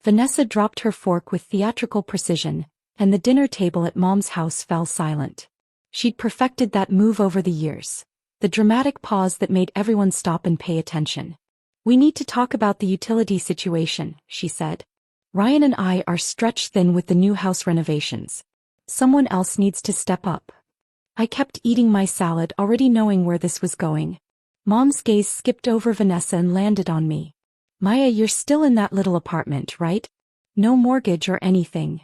Vanessa dropped her fork with theatrical precision, and the dinner table at Mom's house fell silent. She'd perfected that move over the years. The dramatic pause that made everyone stop and pay attention. "We need to talk about the utility situation," she said. "Ryan and I are stretched thin with the new house renovations. Someone else needs to step up." I kept eating my salad, already knowing where this was going. Mom's gaze skipped over Vanessa and landed on me. "Maya, you're still in that little apartment, right? No mortgage or anything."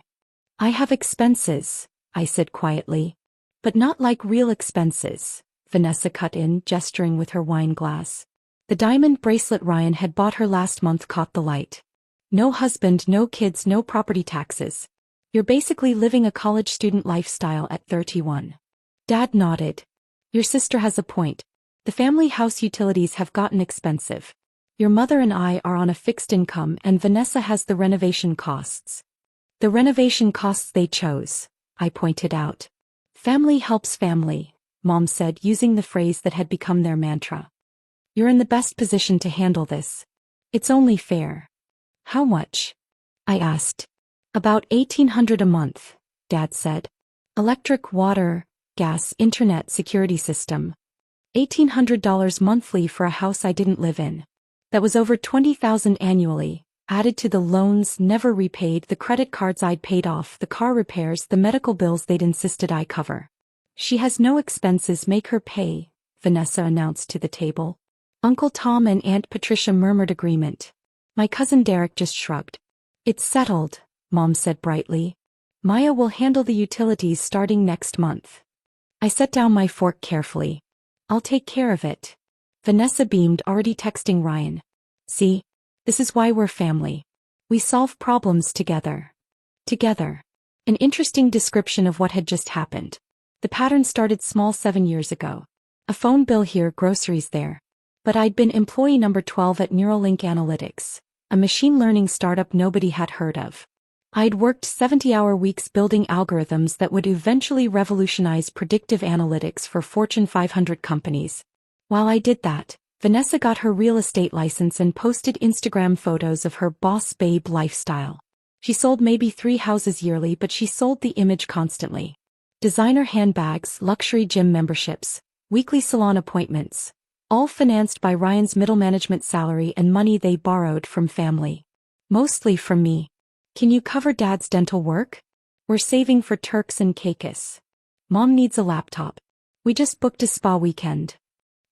"I have expenses," I said quietly. "But not like real expenses," Vanessa cut in, gesturing with her wine glass. The diamond bracelet Ryan had bought her last month caught the light. "No husband, no kids, no property taxes. You're basically living a college student lifestyle at 31. Dad nodded. "Your sister has a point. The family house utilities have gotten expensive. Your mother and I are on a fixed income, and Vanessa has the renovation costs." "The renovation costs they chose," I pointed out. "Family helps family," Mom said, using the phrase that had become their mantra. "You're in the best position to handle this. It's only fair." "How much?" I asked. "About $1,800 a month," Dad said. "Electric, water, gas, internet, security system. $1,800 monthly for a house I didn't live in. That was over $20,000 annually, added to the loans never repaid, the credit cards I'd paid off, the car repairs, the medical bills they'd insisted I cover." "She has no expenses, make her pay," Vanessa announced to the table. Uncle Tom and Aunt Patricia murmured agreement. My cousin Derek just shrugged. "It's settled," Mom said brightly. "Maya will handle the utilities starting next month." I set down my fork carefully. "I'll take care of it." Vanessa beamed, already texting Ryan. "See? This is why we're family. We solve problems together." Together. An interesting description of what had just happened. The pattern started small 7 years ago. A phone bill here, groceries there. But I'd been employee number 12 at Neuralink Analytics, a machine learning startup nobody had heard of. I'd worked 70-hour weeks building algorithms that would eventually revolutionize predictive analytics for Fortune 500 companies. While I did that, Vanessa got her real estate license and posted Instagram photos of her boss babe lifestyle. She sold maybe 3 houses yearly, but she sold the image constantly. Designer handbags, luxury gym memberships, weekly salon appointments, all financed by Ryan's middle management salary and money they borrowed from family. Mostly from me. "Can you cover Dad's dental work? We're saving for Turks and Caicos. Mom needs a laptop. We just booked a spa weekend.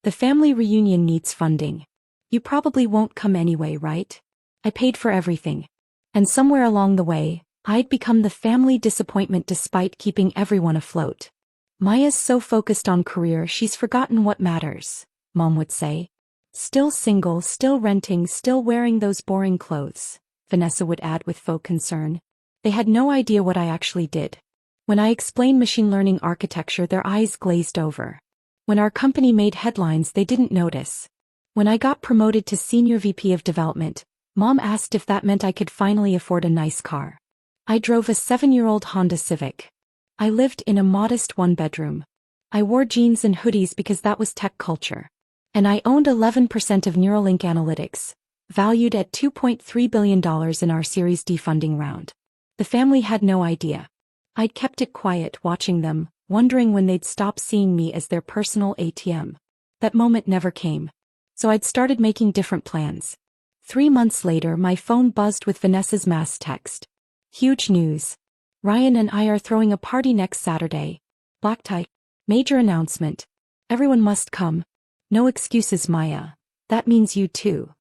The family reunion needs funding. You probably won't come anyway, right?" I paid for everything. And somewhere along the way, I'd become the family disappointment despite keeping everyone afloat. "Maya's so focused on career she's forgotten what matters," Mom would say. "Still single, still renting, still wearing those boring clothes," Vanessa would add with faux concern. They had no idea what I actually did. When I explained machine learning architecture, their eyes glazed over. When our company made headlines, they didn't notice. When I got promoted to Senior VP of Development, Mom asked if that meant I could finally afford a nice car. I drove a 7-year-old Honda Civic. I lived in a modest 1-bedroom. I wore jeans and hoodies because that was tech culture. And I owned 11% of Neuralink Analytics, valued at $2.3 billion in our Series D funding round. The family had no idea. I'd kept it quiet, watching them, wondering when they'd stop seeing me as their personal ATM. That moment never came. So I'd started making different plans. 3 months later, my phone buzzed with Vanessa's mass text. "Huge news. Ryan and I are throwing a party next Saturday. Black tie. Major announcement. Everyone must come. No excuses, Maya. That means you too."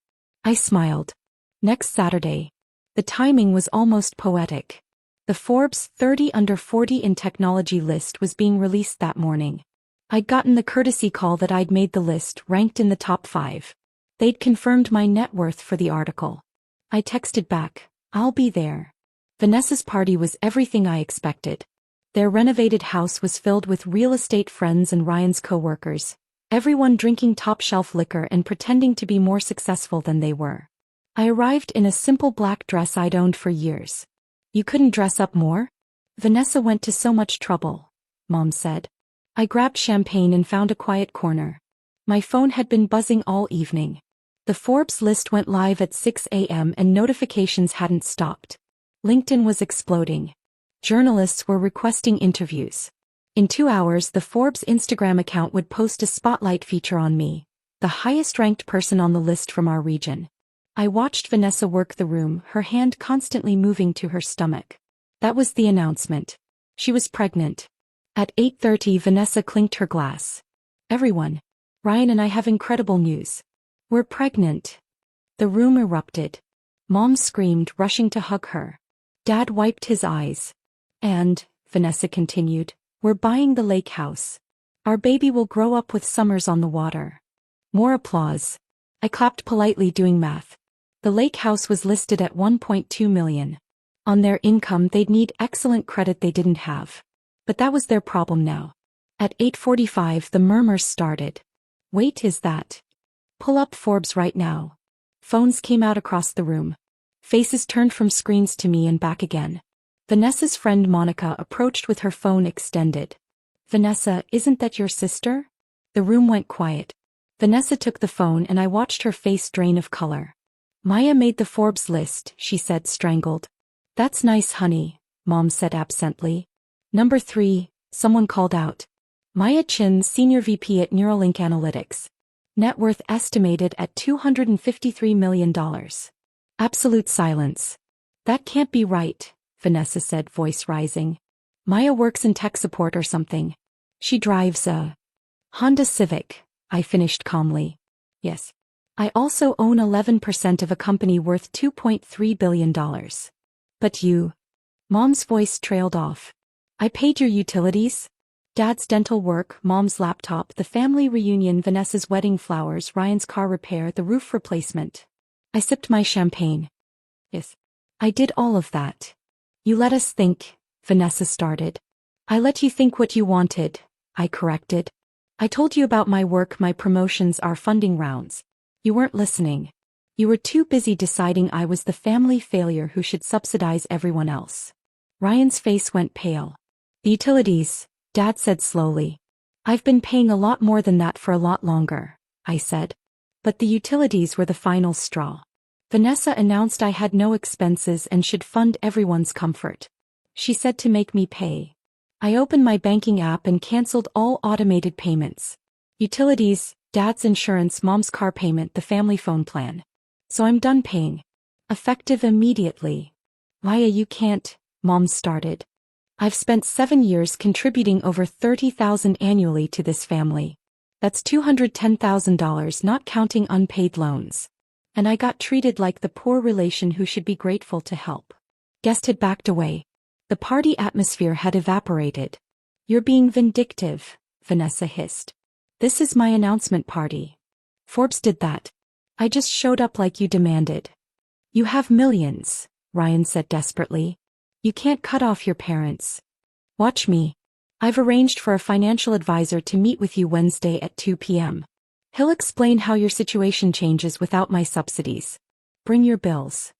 I smiled. Next Saturday. The timing was almost poetic. The Forbes 30 Under 40 in Technology list was being released that morning. I'd gotten the courtesy call that I'd made the list, ranked in the top 5. They'd confirmed my net worth for the article. I texted back, "I'll be there." Vanessa's party was everything I expected. Their renovated house was filled with real estate friends and Ryan's co-workers, everyone drinking top-shelf liquor and pretending to be more successful than they were. I arrived in a simple black dress I'd owned for years. "You couldn't dress up more?" "Vanessa went to so much trouble," Mom said. I grabbed champagne and found a quiet corner. My phone had been buzzing all evening. The Forbes list went live at 6 a.m. and notifications hadn't stopped. LinkedIn was exploding. Journalists were requesting interviews. In 2 hours, the Forbes Instagram account would post a spotlight feature on me, the highest-ranked person on the list from our region. I watched Vanessa work the room, her hand constantly moving to her stomach. That was the announcement. She was pregnant. At 8:30, Vanessa clinked her glass. Everyone. Ryan and I have incredible news. We're pregnant. The room erupted. Mom screamed, rushing to hug her. Dad wiped his eyes. And, Vanessa continued, we're buying the lake house. Our baby will grow up with summers on the water. More applause. I clapped politely, doing math. The lake house was listed at $1.2 million. On their income, they'd need excellent credit they didn't have. But that was their problem now. At 8:45, the murmurs started. Wait, is that? Pull up Forbes right now. Phones came out across the room. Faces turned from screens to me and back again. Vanessa's friend Monica approached with her phone extended. Vanessa, isn't that your sister? The room went quiet. Vanessa took the phone and I watched her face drain of color. Maya made the Forbes list, she said, strangled. That's nice, honey, Mom said absently. Number 3, someone called out. Maya Chin, Senior VP at Neuralink Analytics. Net worth estimated at $253 million. Absolute silence. That can't be right, Vanessa said, voice rising. Maya works in tech support or something. She drives a Honda Civic, I finished calmly. Yes. I also own 11% of a company worth $2.3 billion. But you. Mom's voice trailed off. I paid your utilities? Dad's dental work, Mom's laptop, the family reunion, Vanessa's wedding flowers, Ryan's car repair, the roof replacement. I sipped my champagne. Yes. I did all of that. You let us think, Vanessa started. I let you think what you wanted, I corrected. I told you about my work, my promotions, our funding rounds. You weren't listening. You were too busy deciding I was the family failure who should subsidize everyone else. Ryan's face went pale. The utilities, Dad said slowly. I've been paying a lot more than that for a lot longer, I said. But the utilities were the final straw. Vanessa announced I had no expenses and should fund everyone's comfort. She said to make me pay. I opened my banking app and canceled all automated payments. Utilities, Dad's insurance, Mom's car payment, the family phone plan. So I'm done paying. Effective immediately. Maya, you can't, Mom started. I've spent 7 years contributing over $30,000 annually to this family. That's $210,000 not counting unpaid loans. And I got treated like the poor relation who should be grateful to help. Guest had backed away. The party atmosphere had evaporated. You're being vindictive, Vanessa hissed. This is my announcement party. Forbes did that. I just showed up like you demanded. You have millions, Ryan said desperately. You can't cut off your parents. Watch me. I've arranged for a financial advisor to meet with you Wednesday at 2 p.m. He'll explain how your situation changes without my subsidies. Bring your bills.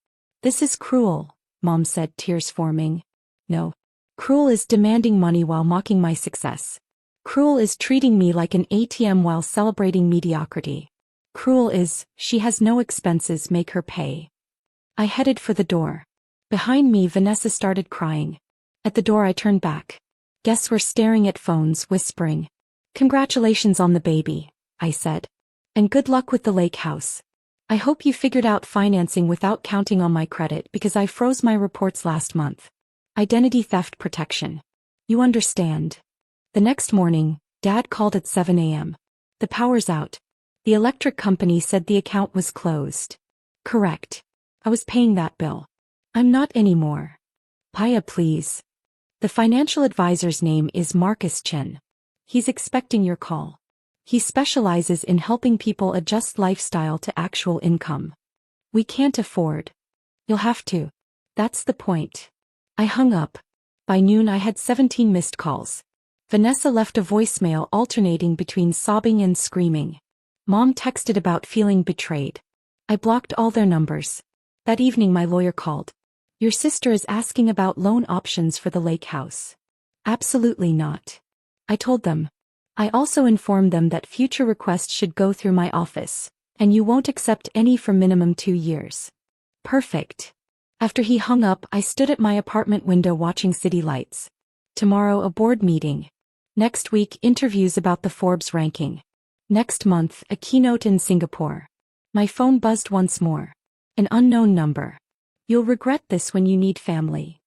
This is cruel, Mom said, tears forming. No. Cruel is demanding money while mocking my success. Cruel is treating me like an ATM while celebrating mediocrity. Cruel is, she has no expenses, make her pay. I headed for the door. Behind me, Vanessa started crying. At the door, I turned back. Guests were staring at phones, whispering. Congratulations on the baby, I said. And good luck with the lake house. I hope you figured out financing without counting on my credit because I froze my reports last month. Identity theft protection. You understand. The next morning, Dad called at 7 a.m. The power's out. The electric company said the account was closed. Correct. I was paying that bill. I'm not anymore. Paya, please. The financial advisor's name is Marcus Chen. He's expecting your call. He specializes in helping people adjust lifestyle to actual income. We can't afford. You'll have to. That's the point. I hung up. By noon I had 17 missed calls. Vanessa left a voicemail alternating between sobbing and screaming. Mom texted about feeling betrayed. I blocked all their numbers. That evening my lawyer called. Your sister is asking about loan options for the lake house. Absolutely not. I told them. I also informed them that future requests should go through my office, And you won't accept any for minimum 2 years. Perfect. After he hung up, I stood at my apartment window watching city lights. Tomorrow a board meeting. Next week interviews about the Forbes ranking. Next month a keynote in Singapore. My phone buzzed once more. An unknown number. You'll regret this when you need family.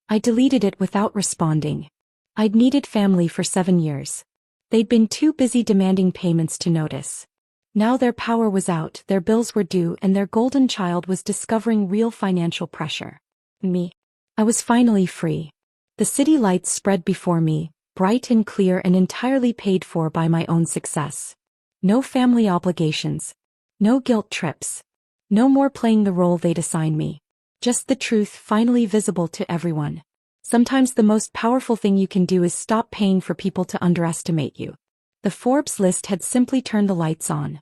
I deleted it without responding. I'd needed family for 7 years. They'd been too busy demanding payments to notice. Now their power was out, their bills were due, and their golden child was discovering real financial pressure. Me. I was finally free. The city lights spread before me, bright and clear and entirely paid for by my own success. No family obligations. No guilt trips. No more playing the role they'd assign me. Just the truth finally visible to everyone. Sometimes the most powerful thing you can do is stop paying for people to underestimate you. The Forbes list had simply turned the lights on.